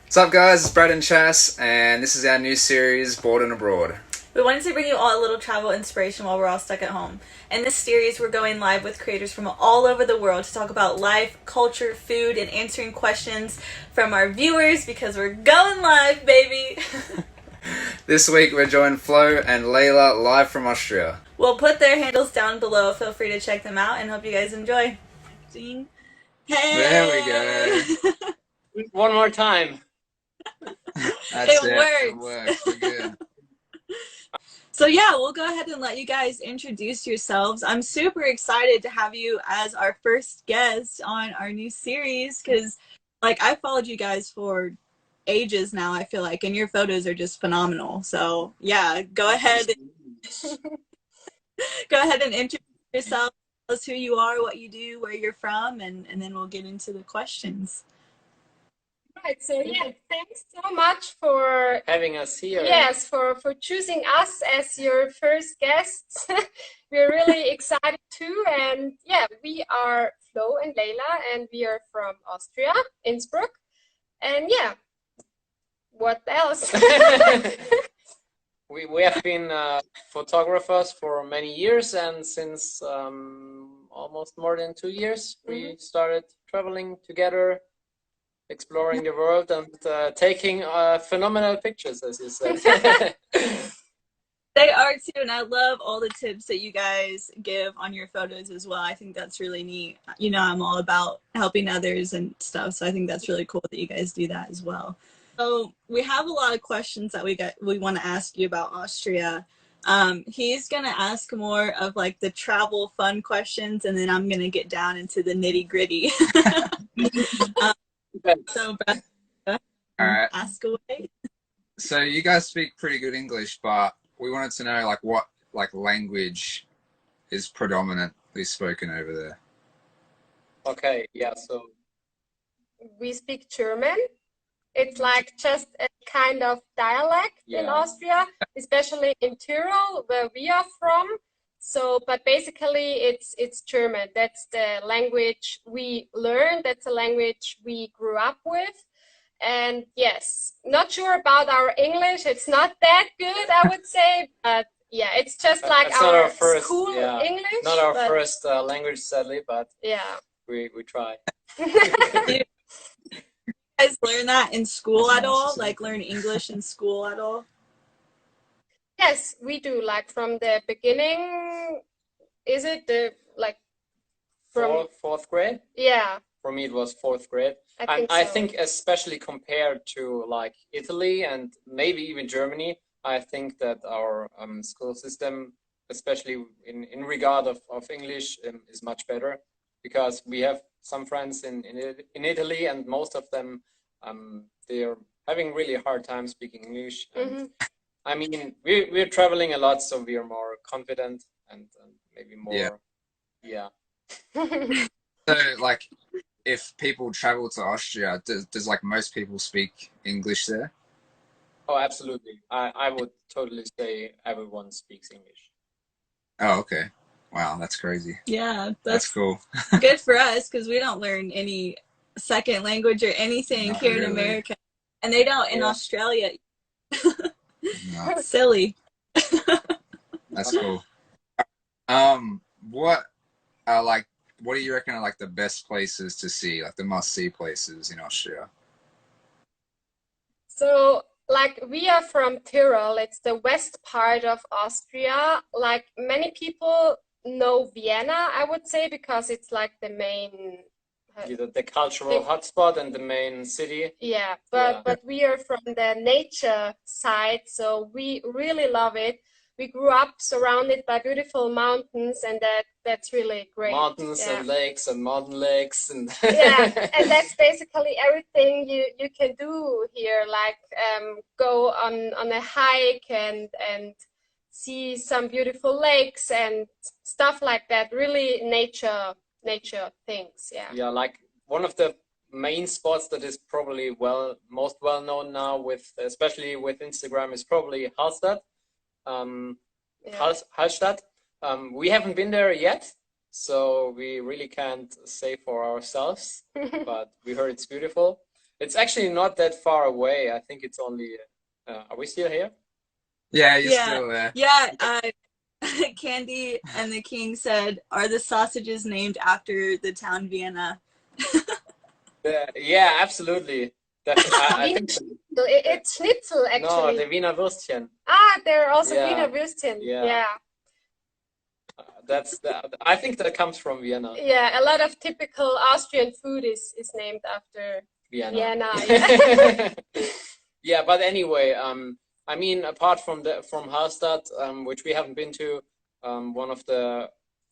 What's up, guys? It's Brad and Chas, and this is our new series, Bored and Abroad. We wanted to bring you all a little travel inspiration while we're all stuck at home. In this series, we're going live with creators from all over the world to talk about life, culture, food, and answering questions from our viewers because we're going live, baby! This week, we're joined Flo and Leila live from Austria. We'll put their handles down below. Feel free to check them out and hope you guys enjoy. Hey! There we go. One more time. That's It it. works. It works. We're good. So yeah, we'll go ahead and let you guys introduce yourselves. I'm super excited to have you as our first guest on our new series because like I followed you guys for ages now, I feel like, and your photos are just phenomenal. So yeah, go ahead and introduce yourself, tell us who you are, what you do, where you're from, and then we'll get into the questions. Right, so yeah, thanks so much for Having us here. yes for choosing us as your first guests. We're really excited too, and yeah, we are Flo and Leila, and we are from Austria, Innsbruck, and yeah, what else? We have been photographers for many years, and since almost more than 2 years, we started traveling together, exploring the world, and taking phenomenal pictures, as you said. They are too, and I love all the tips that you guys give on your photos as well. I think that's really neat. You know, I'm all about helping others and stuff, so I think that's really cool that you guys do that as well. So we have a lot of questions that we want to ask you about Austria. He's gonna ask more of like the travel fun questions, and then I'm gonna get down into the nitty gritty. So, Brad, All right. ask away. So you guys speak pretty good English, but we wanted to know what language is predominantly spoken over there. Okay, yeah, so We speak German. It's like just a kind of dialect in Yeah. Austria, especially in Tyrol, where we are from. So, but basically it's German. That's the language we learned. That's a language we grew up with. And yes, not sure about our English. It's not that good, I would say, but yeah, it's just like that's not our our first, school yeah, English. not our but first language, sadly, but yeah. we try. You guys learn that in school at all? Like learn English in school at all? Yes, we do. Like from the beginning, is it the like from Fourth grade? yeah, For me, it was fourth grade. I I think so. think especially compared to like Italy and maybe even Germany, I think that our school system, especially in regard of English, is much better because we have some friends in Italy, and most of them they're having really a hard time speaking English. And I mean, we're traveling a lot, so we are more confident and maybe more, yeah. So if people travel to Austria, does like most people speak English there? Oh, absolutely. I would totally say everyone speaks English. Oh, okay. Wow, that's crazy. Yeah, That's cool. good for us because we don't learn any second language or anything Not here in really. America, and they don't in Yeah. Australia. No, Silly. that's cool. What what do you reckon are like the best places to see, like the must-see places in Austria? So like we are from Tyrol, it's the west part of Austria. Like many people know Vienna, I would say, because it's like the main The cultural hotspot and the main city. yeah, Yeah. but we are from the nature side, so we really love it. We grew up surrounded by beautiful mountains, and that's really great. Mountains Yeah. and lakes and mountain lakes and Yeah, and that's basically everything you can do here, like go on a hike and see some beautiful lakes and stuff like that. Really nature things, yeah. yeah, like one of the main spots that is probably most well known now, with especially with Instagram, is probably Hallstatt. Yeah. Hallstatt. We haven't been there yet, so we really can't say for ourselves, but we heard it's beautiful. It's actually not that far away. I think it's only. Are we still here? Yeah, you're Yeah. still there. Yeah, Candy and the King said, "Are the sausages named after the town Vienna?" Yeah, absolutely. Definitely. I think It's schnitzel, no, actually. the Wiener Würstchen. Ah, there are also Yeah. Wiener Würstchen. Yeah. Yeah. I think that comes from Vienna. Yeah, a lot of typical Austrian food is named after Vienna. Yeah. Yeah, but anyway, I mean, apart from Hallstatt, which we haven't been to, one of the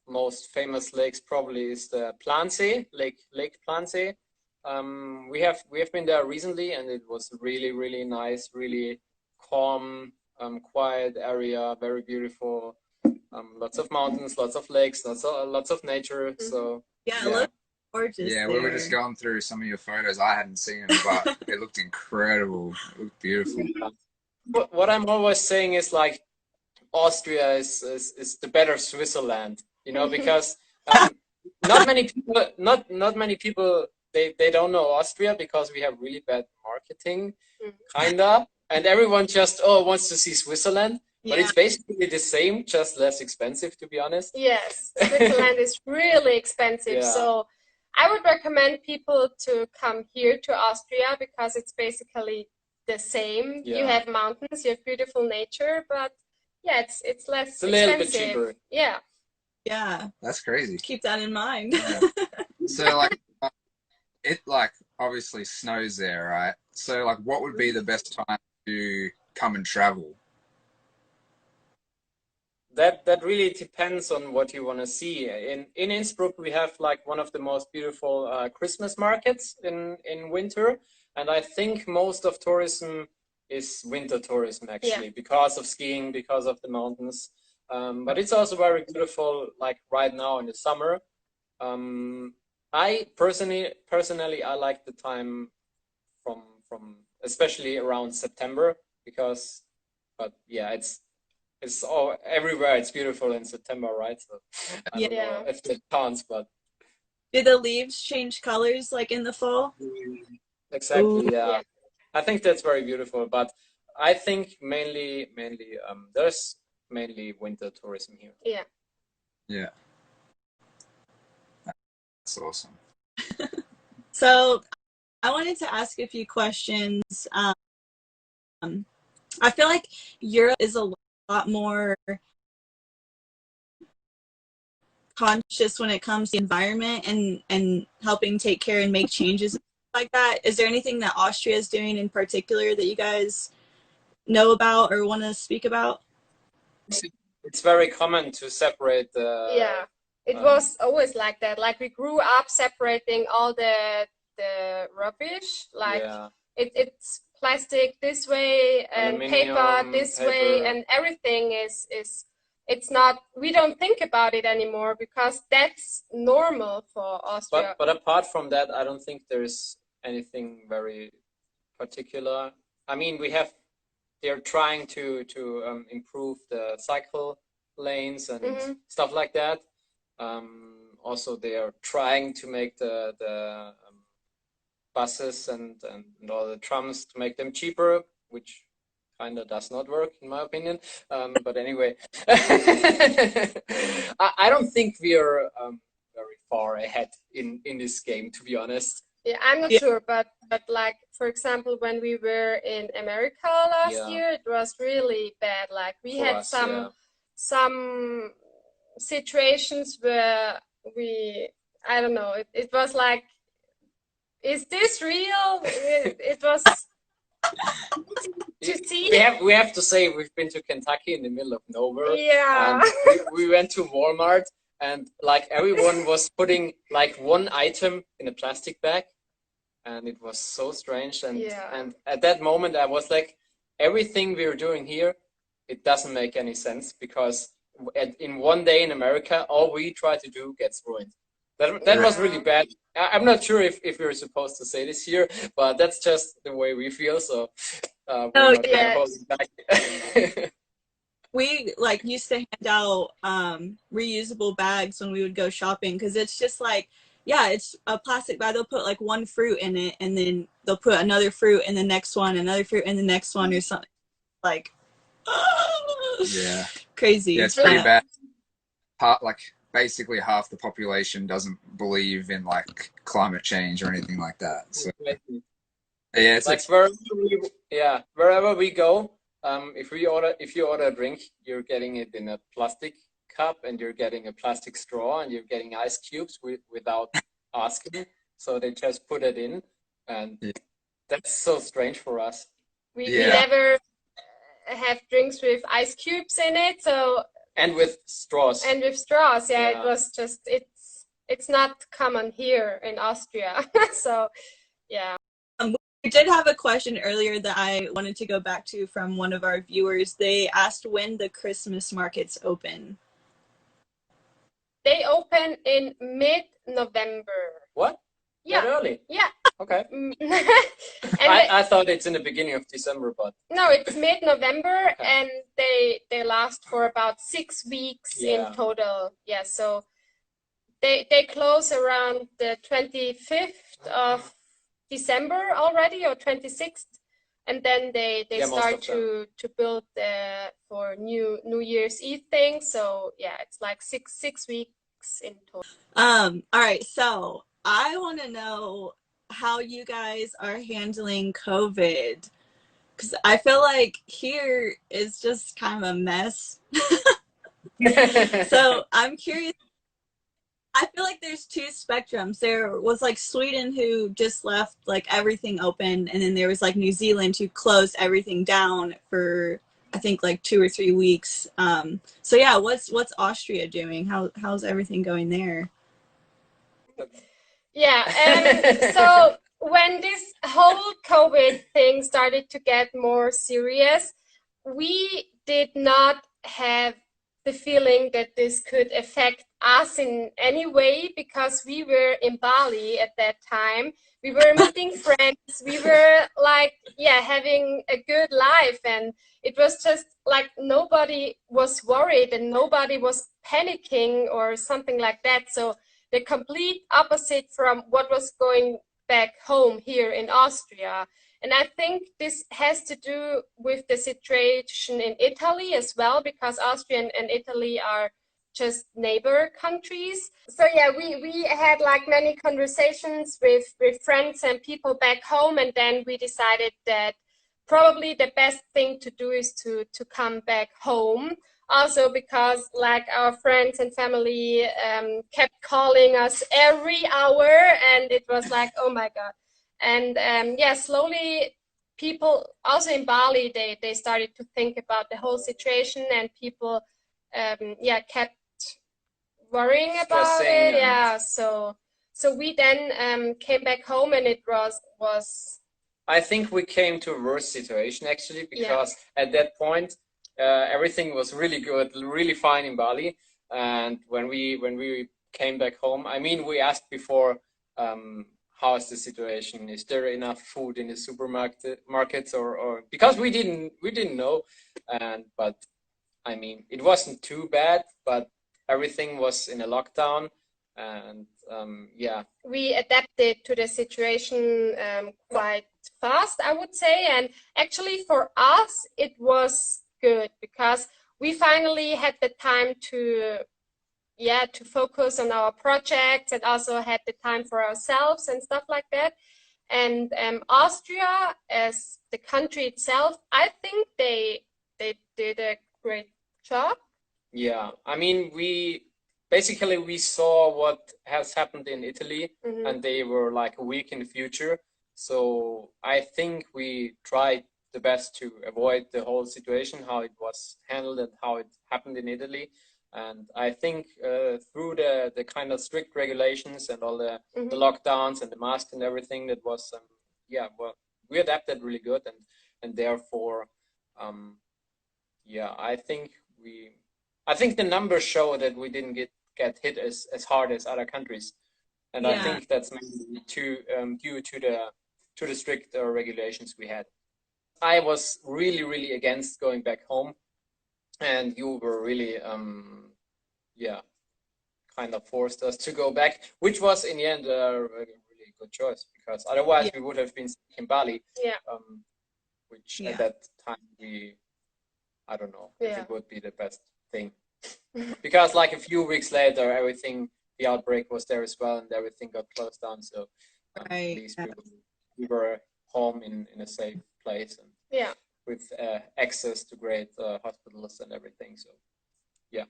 most famous lakes probably is the Plansee, Lake Plansee. We have been there recently, and it was really nice, really calm, quiet area, very beautiful. Lots of mountains, lots of lakes, lots of nature. So Yeah, it looks gorgeous. Yeah, there. we were just going through some of your photos. I hadn't seen them, but it looked incredible. It looked beautiful. What I'm always saying is like Austria is the better Switzerland, you know, because not many people they don't know Austria because we have really bad marketing, kinda, and everyone just wants to see Switzerland. But it's basically the same, just less expensive, to be honest. Yes, Switzerland is really expensive. Yeah. So I would recommend people to come here to Austria because it's basically the same. Yeah. You have mountains, you have beautiful nature, but yeah, it's less It's a little expensive. bit cheaper. Yeah. Yeah, That's crazy. keep that in mind. Yeah. So like, it like obviously snows there, right? So like, what would be the best time to come and travel? That really depends on what you want to see. In Innsbruck, we have like one of the most beautiful Christmas markets in winter, and I think most of tourism is winter tourism actually, because of skiing, because of the mountains. But it's also very beautiful, like right now in the summer. I personally I like the time from especially around September because, but yeah, it's all everywhere. It's beautiful in September, right? So I don't know if that counts, but Do the leaves change colors like in the fall? exactly, yeah. I think that's very beautiful, but I think mainly there's mainly winter tourism here. Yeah. Yeah. That's awesome. So I wanted to ask a few questions. I feel like Europe is a lot more conscious when it comes to the environment and helping take care and make changes like that. Is there anything that Austria is doing in particular that you guys know about or want to speak about? It's very common to separate the. Yeah, it was always like that. Like we grew up separating all the rubbish. Like it's plastic this way and paper this way, and everything is it's not. We don't think about it anymore because that's normal for Austria. But apart from that, I don't think there's anything very particular. I mean, they're trying to improve the cycle lanes and stuff like that. Also, they are trying to make the buses and all the trams to make them cheaper, which kind of does not work in my opinion. But anyway, I don't think we are very far ahead in this game, to be honest. Yeah, I'm not sure, but like for example, when we were in America last year, it was really bad. Like we had some situations where I don't know, it was like, is this real? It was to see. We have to say we've been to Kentucky in the middle of nowhere. Yeah. And we went to Walmart and like everyone was putting like one item in a plastic bag. And it was so strange. And at that moment, I was like, everything we're doing here, it doesn't make any sense because in one day in America, all we try to do gets ruined. That was really bad. I'm not sure if we're supposed to say this here, but that's just the way we feel. So we're not gonna hold it back. We like used to hand out reusable bags when we would go shopping because it's just like yeah, it's a plastic bag. They'll put like one fruit in it, and then they'll put another fruit in the next one, another fruit in the next one, or something like. Yeah. Crazy. Yeah, it's pretty bad. Like basically half the population doesn't believe in like climate change or anything like that. So yeah, it's like wherever we go, if you order a drink, you're getting it in a plastic cup, and you're getting a plastic straw, and you're getting ice cubes without asking. So they just put it in, and that's so strange for us. We never have drinks with ice cubes in it, so and with straws. Yeah. It was just it's not common here in Austria. So yeah. We did have a question earlier that I wanted to go back to from one of our viewers. They asked when the Christmas markets open. They open in mid-November. What? Yeah. That early? Yeah. Okay. And I thought it's in the beginning of December, but no, it's mid-November, and they last for about 6 weeks in total. Yeah, so they close around the 25th of December already, or 26th, and then they start to build for New Year's Eve thing. So yeah, it's like six weeks in total. All right, so I want to know how you guys are handling COVID, because I feel like here is just kind of a mess. So I'm curious. I feel like there's two spectrums. There was like Sweden, who just left like everything open, and then there was like New Zealand, who closed everything down for I think like 2 or 3 weeks. So yeah, what's Austria doing? How's everything going there? Yeah, so when this whole COVID thing started to get more serious, we did not have the feeling that this could affect us in any way, because we were in Bali at that time. We were meeting friends. We were like, yeah, having a good life. And it was just like nobody was worried and nobody was panicking or something like that. So the complete opposite from what was going back home here in Austria. And I think this has to do with the situation in Italy as well, because Austria and Italy are just neighbor countries. So yeah, we had like many conversations with friends and people back home, and then we decided that probably the best thing to do is to come back home. Also because like our friends and family kept calling us every hour, and it was like, oh my God. And yeah, slowly people also in Bali, they started to think about the whole situation, and people yeah, kept worrying about it. Yeah, so we then came back home, and it was I think we came to a worse situation actually, because at that point everything was really good, really fine in Bali. And when we came back home, I mean, we asked before, how is the situation? Is there enough food in the markets, or because we didn't know, but I mean, it wasn't too bad, but everything was in a lockdown, and yeah, we adapted to the situation quite fast, I would say. And actually for us it was good, because we finally had the time to focus on our projects, and also had the time for ourselves and stuff like that. And Austria as the country itself, I think they did a great job. Yeah, I mean, we saw what has happened in Italy, and they were like a week in the future. So I think we tried the best to avoid the whole situation, how it was handled and how it happened in Italy. And I think through the kind of strict regulations and all the lockdowns and the masks and everything, that was yeah, well, we adapted really good, and therefore yeah, I think the numbers show that we didn't get hit as hard as other countries, and I think that's mainly due to the strict regulations we had. I was really against going back home, and you were really yeah, kind of forced us to go back, which was in the end a really good choice, because otherwise we would have been stuck in Bali, which at that time I don't know if it would be the best thing. Because like a few weeks later, the outbreak was there as well, and everything got closed down. So at least we were home in a safe place, and with access to great hospitals and everything. So yeah.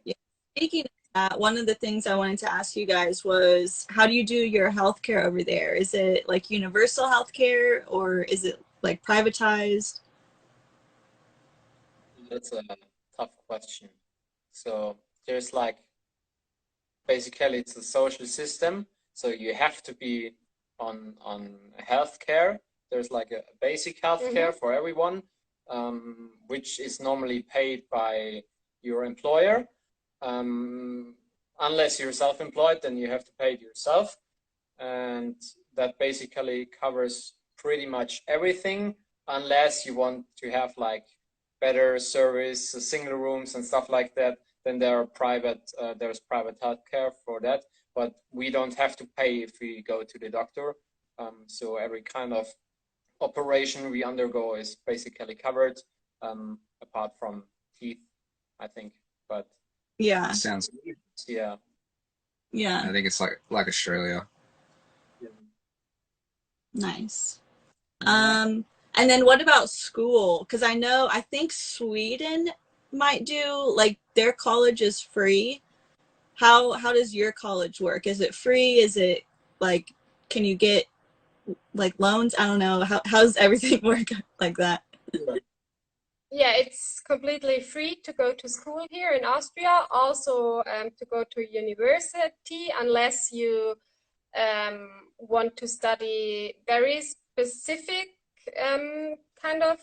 Speaking of that, one of the things I wanted to ask you guys was, how do you do your healthcare over there? Is it like universal healthcare, or is it like privatized? That's a tough question. So there's like, basically it's a social system. So you have to be on healthcare. There's like a basic healthcare for everyone, which is normally paid by your employer. Unless you're self-employed, then you have to pay it yourself. And that basically covers pretty much everything, unless you want to have like better service, single rooms and stuff like that. Then there's private healthcare for that, but we don't have to pay if we go to the doctor. So every kind of operation we undergo is basically covered, apart from teeth, I think. But yeah, sounds yeah. I think it's like Australia. Nice. And then what about school? Because I think Sweden might do, like, their college is free. How does your college work? Is it free? Is it like, can you get like loans? I don't know. How's everything work like that? Yeah, it's completely free to go to school here in Austria. Also, to go to university, unless you want to study very specific kind of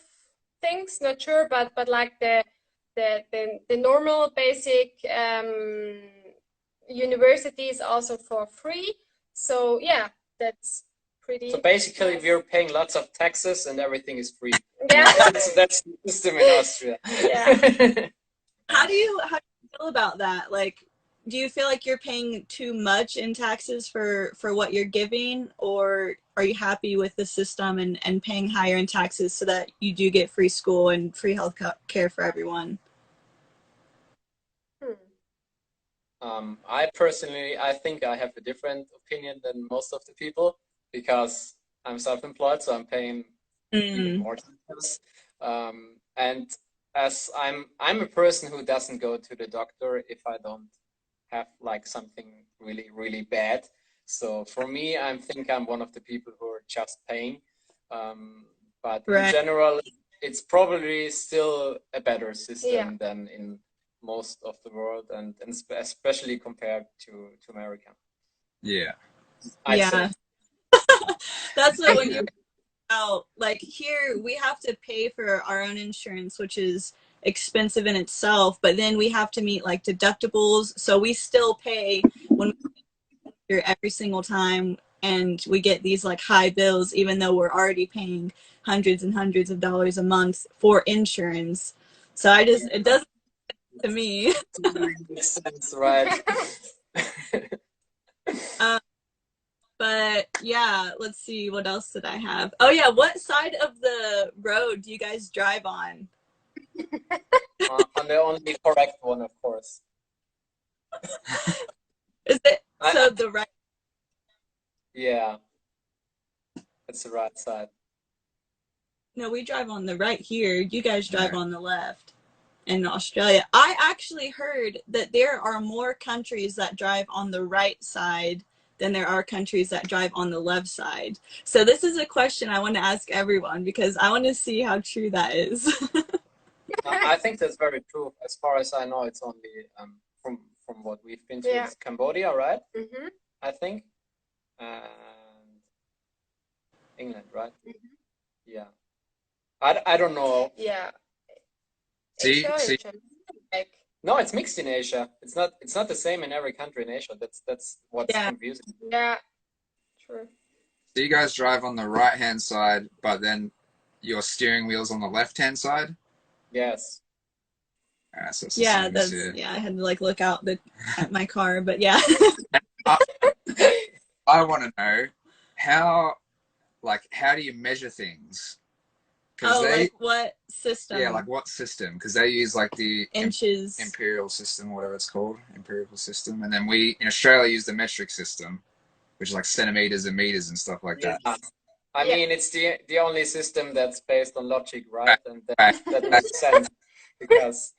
things. Not sure, but like the normal basic university is also for free. So yeah, that's pretty. So basically, we're paying lots of taxes and everything is free. Yeah, that's the system in Austria. Yeah. How do you feel about that? Like, do you feel like you're paying too much in taxes for what you're giving, or are you happy with the system and paying higher in taxes so that you do get free school and free health care for everyone? I personally, I think I have a different opinion than most of the people, because I'm self-employed, so I'm paying even more taxes. And as I'm a person who doesn't go to the doctor if I don't have like something really, really bad. So for me, I think I'm one of the people who are just paying. But in general, it's probably still a better system than in most of the world, and especially compared to America. Yeah. I'd say. That's what when you out, like, here we have to pay for our own insurance, which is expensive in itself, but then we have to meet like deductibles, so we still pay when we're every single time, and we get these like high bills even though we're already paying hundreds and hundreds of dollars a month for insurance. So it doesn't to me. That's right. But yeah, let's see, what else did I have? Oh yeah, what side of the road do you guys drive on? On the only correct one, of course. Is it so the right? Yeah, it's the right side. No, we drive on the right here. You guys drive on the left. In Australia, I actually heard that there are more countries that drive on the right side than there are countries that drive on the left side. So this is a question I want to ask everyone, because I want to see how true that is. I think that's very true. As far as I know, it's only from what we've been to, it's Cambodia, right? Mm-hmm. I think, and England, right? Mm-hmm. Yeah, I don't know. Yeah. See, no, it's mixed in Asia. It's not the same in every country in Asia. That's what's confusing. Yeah, true. So you guys drive on the right-hand side, but then your steering wheel's on the left-hand side? Yes. So it's Yeah, the same as that's here. yeah. I had to like look out at my car, but yeah. I, I want to know how, like, how do you measure things? Because Oh, they, like what yeah, system? like what system? Because they use like the Inches. imperial system, whatever it's called, empirical system, and then we in Australia use the metric system, which is like centimeters and meters and stuff like Yeah. that. I Yeah. mean, it's the only system that's based on logic, right? Right, And right, that makes sense because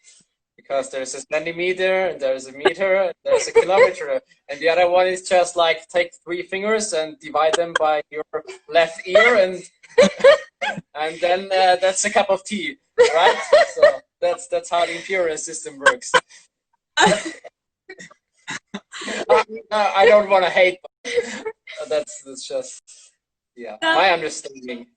there's a centimeter and there's a meter and there's a kilometer, and the other one is just like take 3 fingers and divide them by your left ear, and then that's a cup of tea, right? So that's how the imperial system works. I don't want to hate, but that's just my understanding.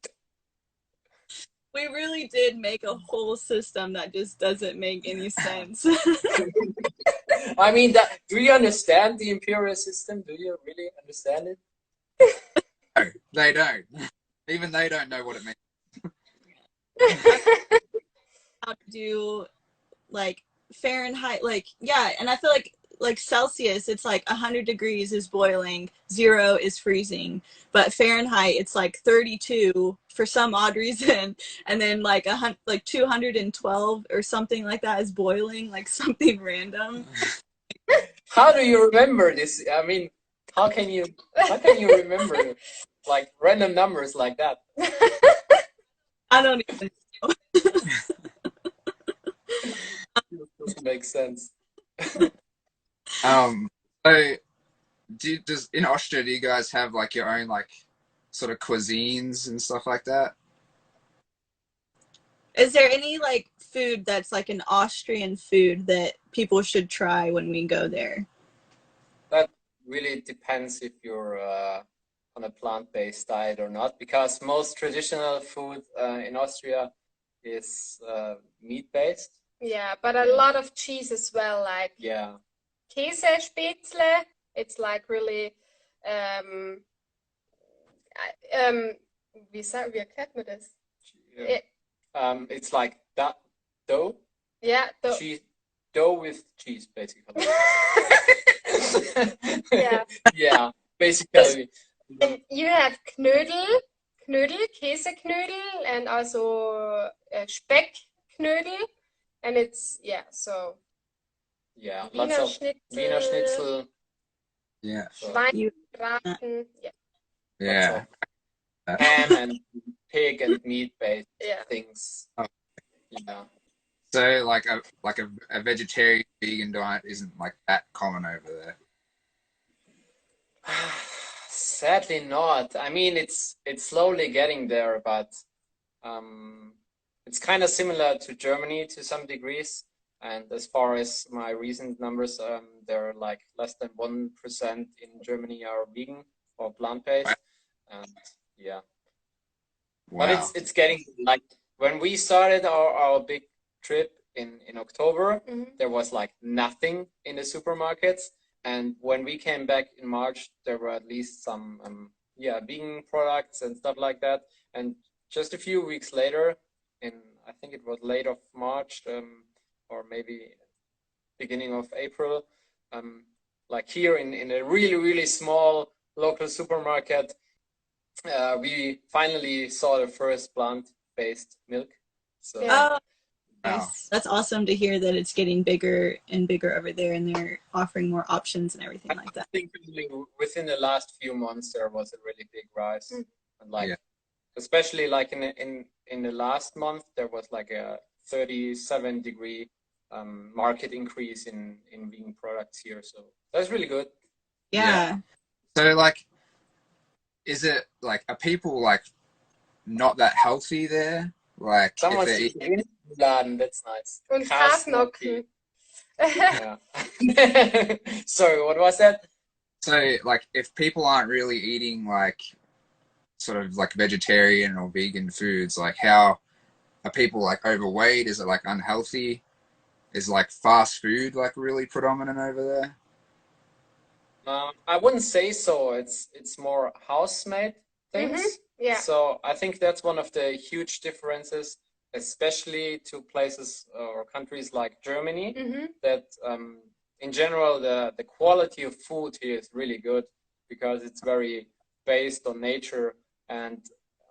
We really did make a whole system that just doesn't make any sense. I mean, do you understand the imperial system? Do you really understand it? No, they don't. Even they don't know what it means. How to do like Fahrenheit, like yeah, and I feel like Celsius, it's like 100 degrees is boiling, 0 is freezing, but Fahrenheit it's like 32 for some odd reason, and then like 212 or something like that is boiling, like something random. How do you remember this? I mean, how can you remember like random numbers like that? I don't even. Doesn't make sense. So does in Austria do you guys have like your own like sort of cuisines and stuff like that? Is there any like food that's like an Austrian food that people should try when we go there? That really depends if you're on a plant-based diet or not, because most traditional food in Austria is meat-based. Yeah, but a lot of cheese as well, like Yeah. Käsespätzle. It's like really, wie erklärt man das? It's like that dough. Yeah, Cheese dough with cheese, basically. yeah. Yeah, basically. And you have Knödel, Käseknödel, and also Speckknödel, and it's so Yeah, Wiener lots of Schnitzel, Wiener Schnitzel. Yeah. So Schweinsbraten, Yeah. ham and pig and meat-based yeah. things. Oh. Yeah. So like a vegetarian vegan diet isn't like that common over there. Sadly not. I mean, it's slowly getting there, but it's kind of similar to Germany to some degrees. And as far as my recent numbers, there are like less than 1% in Germany are vegan or plant-based, and yeah. Wow. But it's getting like when we started our big trip in October, there was like nothing in the supermarkets. And when we came back in March, there were at least some vegan products and stuff like that. And just a few weeks later, I think it was late of March, or maybe beginning of April, like here in a really, really small local supermarket, we finally saw the first plant-based milk. So Oh, Wow. nice. That's awesome to hear that it's getting bigger and bigger over there, and they're offering more options and everything like that. I think within the last few months there was a really big rise, and like especially like in the last month there was like a 37-degree market increase in vegan products here. So that's really good. Yeah. So like, is it like are people like not that healthy there? Like Someone if in Laden, that's nice. Und Haarknochen. Yeah. Sorry, what was that? so like if people aren't really eating like sort of like vegetarian or vegan foods, like how are people like overweight? Is it like unhealthy? Is like fast food like really predominant over there? I wouldn't say so. It's more house-made things. Yeah. So I think that's one of the huge differences especially to places or countries like Germany, Mm-hmm. that in general the quality of food here is really good because it's very based on nature. And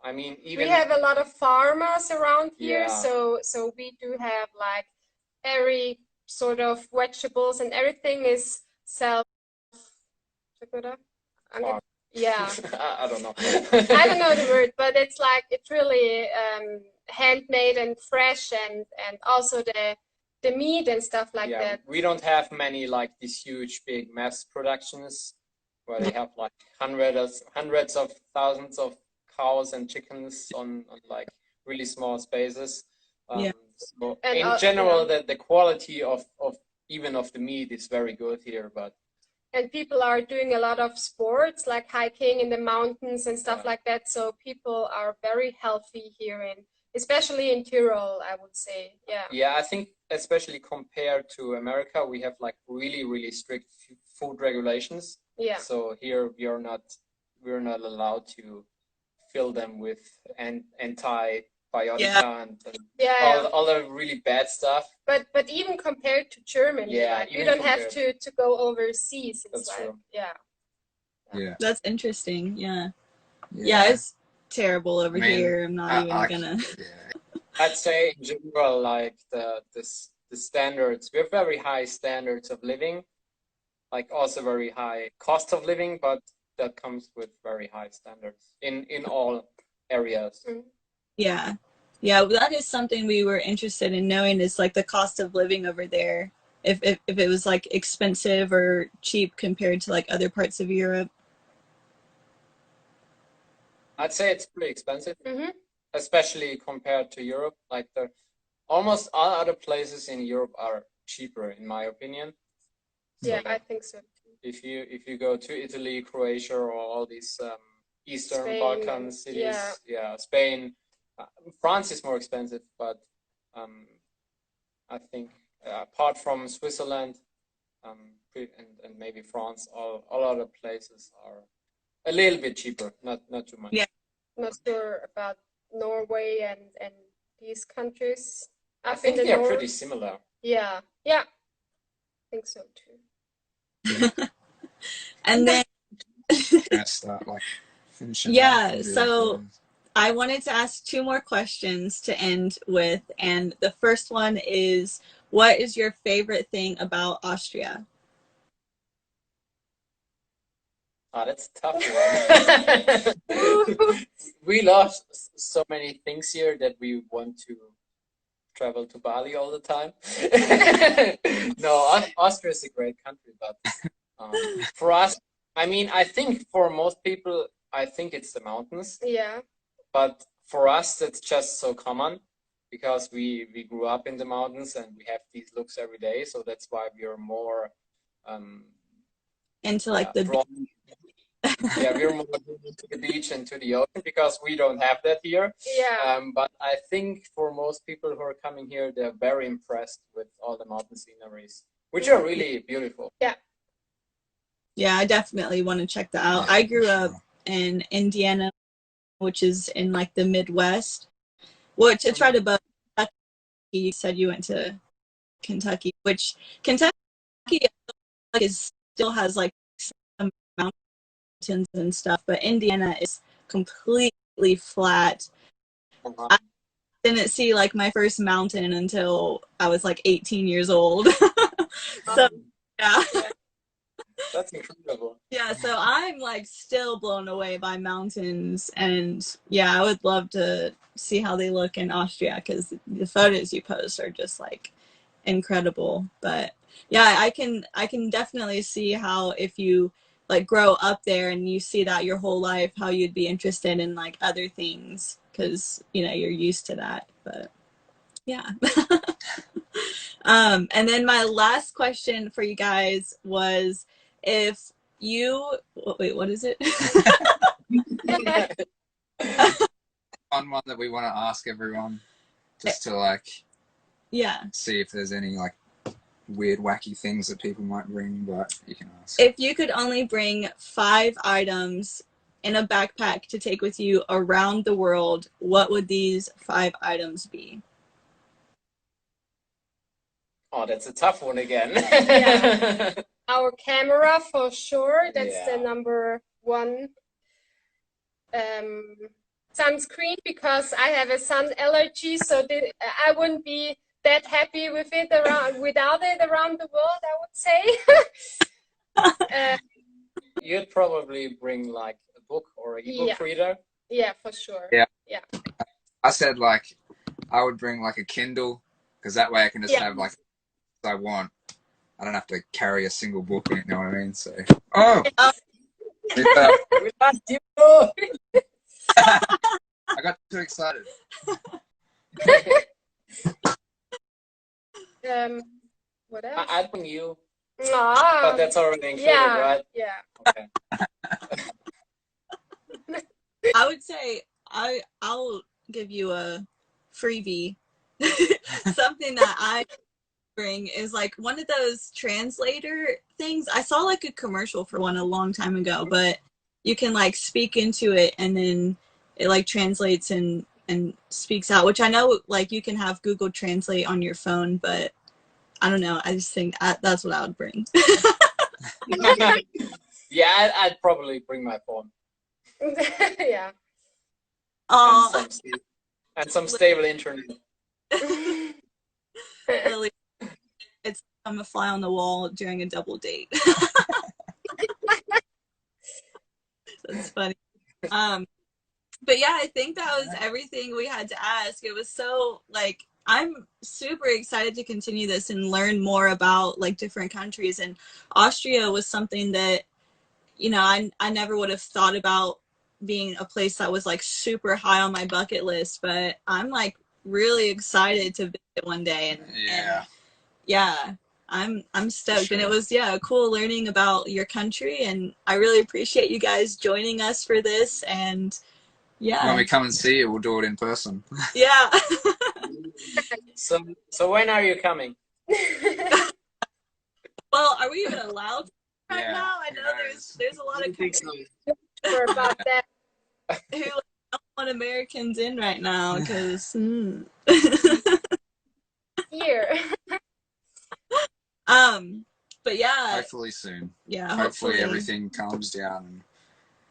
I mean, We even have a lot of farmers around here, yeah, so we do have like every sort of vegetables and everything is self. farm. Yeah, I don't know. I don't know the word, but it's like it's really handmade and fresh, and also the meat and stuff like Yeah, that. we don't have many like these huge big mass productions where they have like hundreds of thousands of cows and chickens on like really small spaces. Yeah. So And in general, yeah. the quality of even of the meat is very good here, but And people are doing a lot of sports like hiking in the mountains and stuff Yeah. like that. So people are very healthy here especially in Tyrol, I would say. Yeah. yeah, I think especially compared to America, we have like really strict food regulations. Yeah. So here we're not allowed to fill them with antibiotica and Yeah. all the really bad stuff. But even compared to Germany, Yeah, like you even don't have compared. to go overseas. It's That's like true. yeah. Yeah. That's interesting. Yeah. Yeah. Yeah, it's terrible over I mean, here. I'm not even gonna. Yeah. I'd say in general, like the standards, we have very high standards of living, like also very high cost of living, but that comes with very high standards in all areas. Yeah. Yeah, that is something we were interested in knowing is like the cost of living over there. If it was like expensive or cheap compared to like other parts of Europe. I'd say it's pretty expensive, Mm-hmm. especially compared to Europe. Like almost all other places in Europe are cheaper, in my opinion. Yeah, So I think so. if you go to Italy, Croatia, or all these Eastern Spain, Balkan cities, yeah, Spain, France is more expensive, but I think apart from Switzerland, and maybe France, all other places are a little bit cheaper, not too much. Yeah. Not sure about Norway and these countries. I Up think in the they are north. pretty similar. Yeah, yeah, I think so too. And then Gonna start like finishing. yeah, so I wanted to ask two more questions to end with, and the first one is, what is your favorite thing about Austria? Oh, that's a tough one. We love so many things here that we want to travel to Bali all the time. No, Austria is a great country, but for us, I mean, I think for most people, I think it's the mountains. Yeah. But for us, that's just so common because we grew up in the mountains and we have these looks every day. So that's why we are more into like the drawn. Yeah, we're more drawn to the beach and to the ocean because we don't have that here. Yeah. But I think for most people who are coming here, they're very impressed with all the mountain sceneries, which are really beautiful. Yeah. Yeah, I definitely want to check that out. I grew up in Indiana, which is in like the Midwest, which it's right above Kentucky. You said you went to Kentucky, which Kentucky is still has like some mountains and stuff, but Indiana is completely flat. I didn't see like my first mountain until I was like 18 years old. So yeah. That's incredible. Yeah, so I'm like still blown away by mountains, and yeah, I would love to see how they look in Austria because the photos you post are just like incredible. But yeah, I can definitely see how if you like grow up there and you see that your whole life, how you'd be interested in like other things because you know you're used to that. But yeah. And then my last question for you guys was if you wait, what is it? Fun one that we want to ask everyone, just to like, yeah, see if there's any like weird, wacky things that people might bring, but you can ask. If you could only bring 5 items in a backpack to take with you around the world, what would these 5 items be? Oh, that's a tough one again. Yeah. Our camera for sure. That's Yeah. the number 1. Sunscreen, because I have a sun allergy, so I wouldn't be that happy with it without it around the world, I would say. You'd probably bring like a book or an ebook reader. Yeah, for sure. Yeah. Yeah. I said like I would bring like a Kindle, because that way I can just have like what I want. I don't have to carry a single book, you know what I mean? So We lost you. I got too excited. What else? I'd bring you. Ah, But that's already included, right? Yeah. Okay. I would say I'll give you a freebie. Something that I bring is like one of those translator things. I saw like a commercial for one a long time ago, but you can like speak into it and then it like translates and speaks out, which I know like you can have Google Translate on your phone, but I don't know. I just think that's what I would bring. Yeah, I'd probably bring my phone. Yeah. And some stable internet. Really, it's I'm a fly on the wall during a double date. That's funny. But yeah, I think that was everything we had to ask. It was so like I'm super excited to continue this and learn more about like different countries. And Austria was something that, you know, I never would have thought about being a place that was like super high on my bucket list, but I'm like really excited to visit one day. And yeah, I'm stoked. Sure. And it was cool learning about your country, and I really appreciate you guys joining us for this. And yeah, when we come and see you, we'll do it in person. Yeah. So when are you coming? Well, are we even allowed right now? I know there's a lot of countries about that who don't want Americans in right now because here. But yeah, hopefully soon. Yeah, hopefully everything calms down. And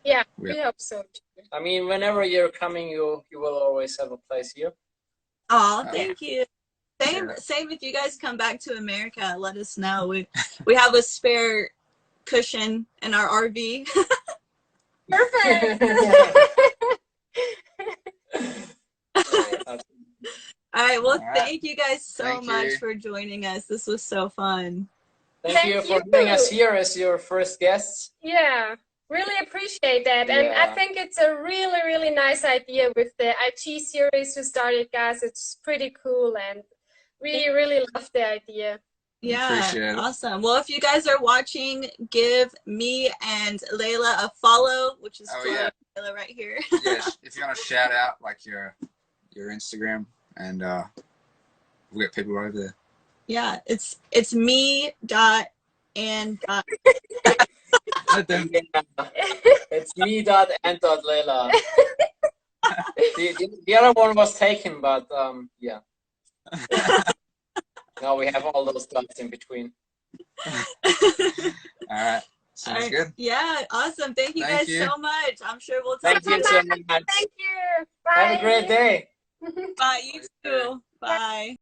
yeah, we hope so too. I mean, whenever you're coming, you will always have a place here. Oh, thank you. Same if you guys come back to America, let us know. We have a spare cushion in our RV. Perfect. All right, well, thank you guys so much for joining us. This was so fun. Thank you for having us here as your first guests. Yeah, really appreciate that. And I think it's a really, really nice idea with the IG series you started, guys. It's pretty cool, and we really love the idea. Yeah, awesome. Well, if you guys are watching, give me and Leila a follow, which is Flo and Leila right here. If you want to shout out like your Instagram, and we'll get people over there. Yeah, it's me dot and dot. It's me dot and dot Leila. The other one was taken, but yeah. Now we have all those dots in between. All right. Sounds good. Yeah, awesome. Thank you guys so much. I'm sure we'll talk. Thank you so much. Thank you. Bye. Have a great day. Bye, you too. Bye.